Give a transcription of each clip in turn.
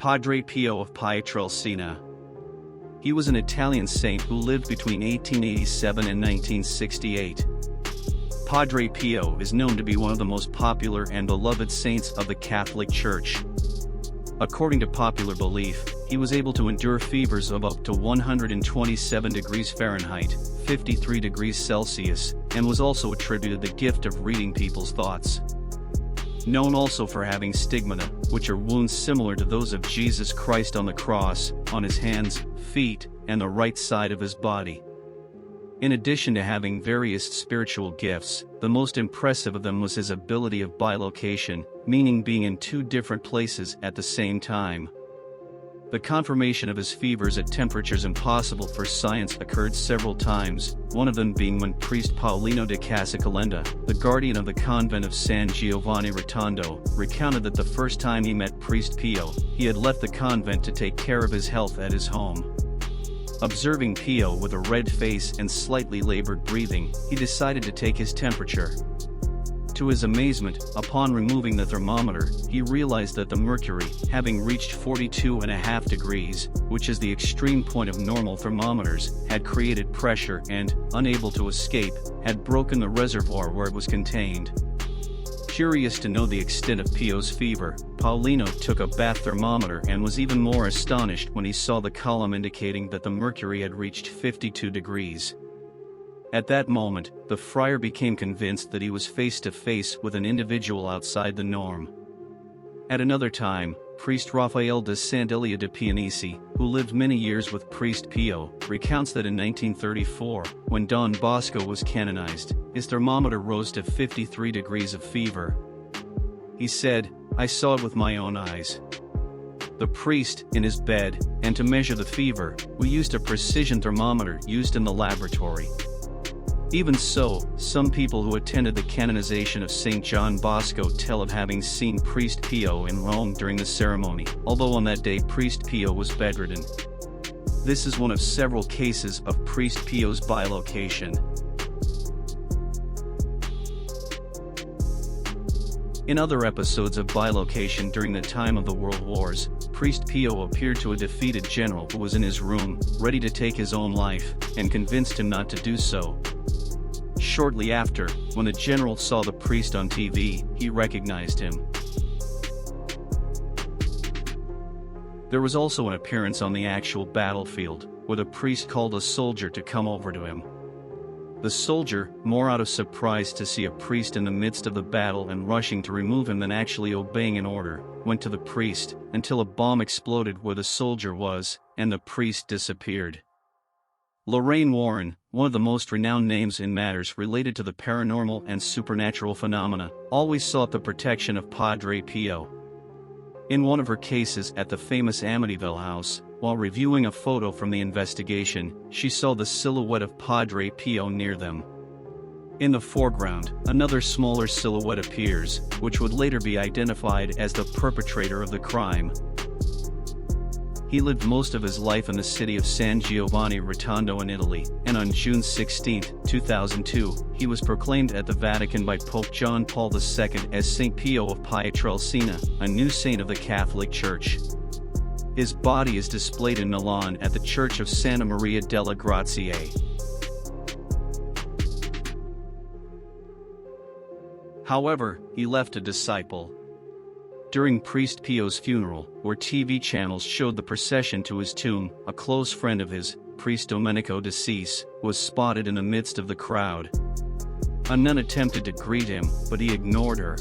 Padre Pio of Pietrelcina. He was an Italian saint who lived between 1887 and 1968. Padre Pio is known to be one of the most popular and beloved saints of the Catholic Church. According to popular belief, he was able to endure fevers of up to 127 degrees Fahrenheit, 53 degrees Celsius, and was also attributed the gift of reading people's thoughts. Known also for having stigmata, which are wounds similar to those of Jesus Christ on the cross, on his hands, feet, and the right side of his body. In addition to having various spiritual gifts, the most impressive of them was his ability of bilocation, meaning being in two different places at the same time. The confirmation of his fevers at temperatures impossible for science occurred several times, one of them being when priest Paolino de Casacalenda, the guardian of the convent of San Giovanni Rotondo, recounted that the first time he met priest Pio, he had left the convent to take care of his health at his home. Observing Pio with a red face and slightly labored breathing, he decided to take his temperature. To his amazement, upon removing the thermometer, he realized that the mercury, having reached 42.5 degrees, which is the extreme point of normal thermometers, had created pressure and, unable to escape, had broken the reservoir where it was contained. Curious to know the extent of Pio's fever, Paolino took a bath thermometer and was even more astonished when he saw the column indicating that the mercury had reached 52 degrees. At that moment, the friar became convinced that he was face to face with an individual outside the norm. At another time, priest Raphael de Santilia de Pianesi, who lived many years with priest Pio, recounts that in 1934, when Don Bosco was canonized, his thermometer rose to 53 degrees of fever. He said, "I saw it with my own eyes." The priest, in his bed, and to measure the fever, we used a precision thermometer used in the laboratory. Even so, some people who attended the canonization of St. John Bosco tell of having seen priest Pio in Rome during the ceremony, although on that day priest Pio was bedridden. This is one of several cases of priest Pio's bilocation. In other episodes of bilocation during the time of the World Wars, priest Pio appeared to a defeated general who was in his room, ready to take his own life, and convinced him not to do so. Shortly after, when the general saw the priest on TV, he recognized him. There was also an appearance on the actual battlefield, where the priest called a soldier to come over to him. The soldier, more out of surprise to see a priest in the midst of the battle and rushing to remove him than actually obeying an order, went to the priest, until a bomb exploded where the soldier was, and the priest disappeared. Lorraine Warren, one of the most renowned names in matters related to the paranormal and supernatural phenomena, always sought the protection of Padre Pio. In one of her cases at the famous Amityville house, while reviewing a photo from the investigation, she saw the silhouette of Padre Pio near them. In the foreground, another smaller silhouette appears, which would later be identified as the perpetrator of the crime. He lived most of his life in the city of San Giovanni Rotondo in Italy, and on June 16, 2002, he was proclaimed at the Vatican by Pope John Paul II as St. Pio of Pietrelcina, a new saint of the Catholic Church. His body is displayed in Milan at the Church of Santa Maria delle Grazie. However, he left a disciple. During priest Pio's funeral, where TV channels showed the procession to his tomb, a close friend of his, priest Domenico de Cease, was spotted in the midst of the crowd. A nun attempted to greet him, but he ignored her.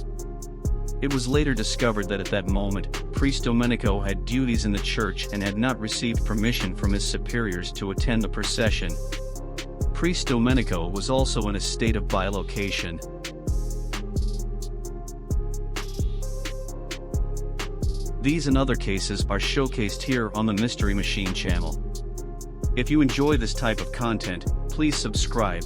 It was later discovered that at that moment, priest Domenico had duties in the church and had not received permission from his superiors to attend the procession. Priest Domenico was also in a state of bilocation. These and other cases are showcased here on the Mystery Machine channel. If you enjoy this type of content, please subscribe.